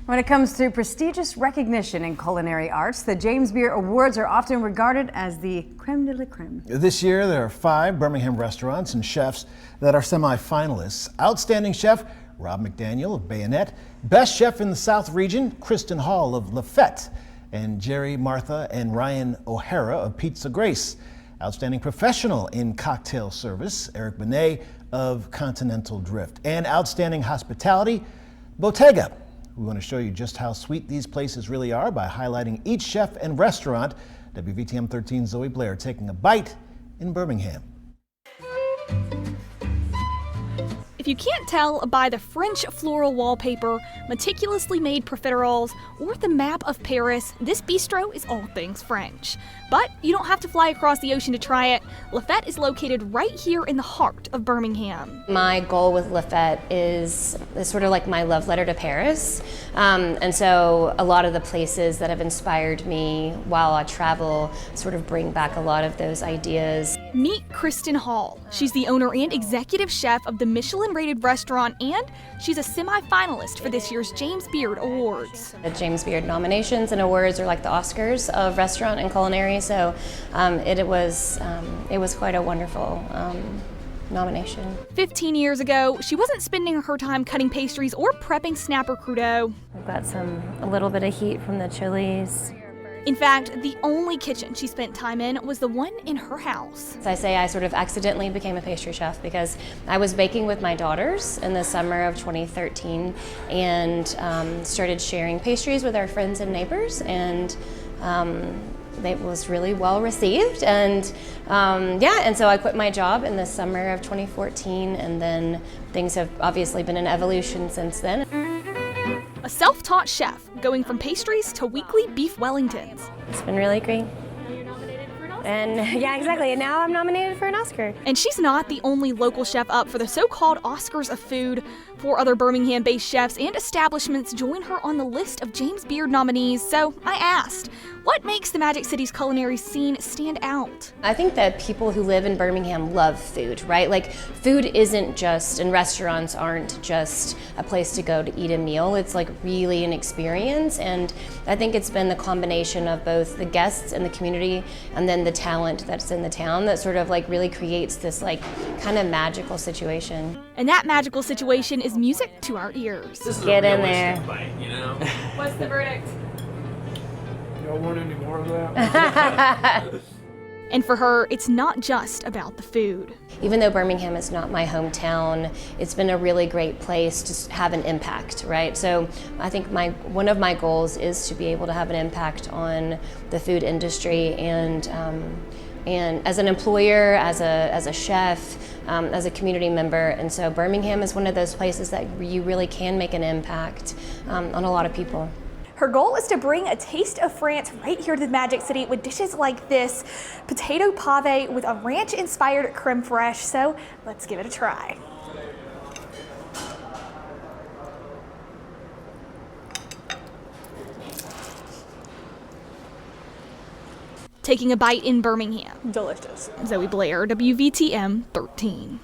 When it comes to prestigious recognition in culinary arts, the James Beard Awards are often regarded as the creme de la creme. This year, there are 5 Birmingham restaurants and chefs that are semi-finalists. Outstanding Chef Rob McDaniel of Bayonet, Best Chef in the South Region Kristen Hall of Lafette, and Jerry, Martha, and Ryan O'Hara of Pizza Grace. Outstanding Professional in Cocktail Service Eric Benet of Continental Drift, and Outstanding Hospitality Bottega. We want to show you just how sweet these places really are by highlighting each chef and restaurant. WVTM 13's Zoe Blair taking a bite in Birmingham. If you can't tell by the French floral wallpaper, meticulously made profiteroles, or the map of Paris, this bistro is all things French. But you don't have to fly across the ocean to try it. Lafette is located right here in the heart of Birmingham. My goal with Lafette is sort of like my love letter to Paris. And so a lot of the places that have inspired me while I travel sort of bring back a lot of those ideas. Meet Kristen Hall. She's the owner and executive chef of the Michelin-rated restaurant, and she's a semi-finalist for this year's James Beard Awards. The James Beard nominations and awards are like the Oscars of restaurant and culinary, so it was quite a wonderful nomination. 15 years ago, she wasn't spending her time cutting pastries or prepping snapper crudo. We've got a little bit of heat from the chilies. In fact, the only kitchen she spent time in was the one in her house. As I say, I sort of accidentally became a pastry chef because I was baking with my daughters in the summer of 2013 and started sharing pastries with our friends and neighbors, and it was really well received, and so I quit my job in the summer of 2014, and then things have obviously been an evolution since then. A self-taught chef, going from pastries to weekly beef Wellingtons. It's been really great. You're nominated for an Oscar. And yeah, exactly. And now I'm nominated for an Oscar. And she's not the only local chef up for the so-called Oscars of food. 4 other Birmingham-based chefs and establishments join her on the list of James Beard nominees. So I asked, what makes the Magic City's culinary scene stand out? I think that people who live in Birmingham love food, right? Like, food isn't just, and restaurants aren't just a place to go to eat a meal. It's like really an experience, and I think it's been the combination of both the guests and the community and then the talent that's in the town that sort of like really creates this like kind of magical situation. And that magical situation is music to our ears. Get in there. Bite, you know? What's the verdict? Y'all want any more of that? And for her, it's not just about the food. Even though Birmingham is not my hometown, it's been a really great place to have an impact, right? So I think one of my goals is to be able to have an impact on the food industry, and as an employer, as a chef, as a community member. And so Birmingham is one of those places that you really can make an impact on a lot of people. Her goal is to bring a taste of France right here to the Magic City with dishes like this potato pave with a ranch-inspired creme fraiche. So let's give it a try. Taking a bite in Birmingham. Delicious. Zoe Blair, WVTM 13.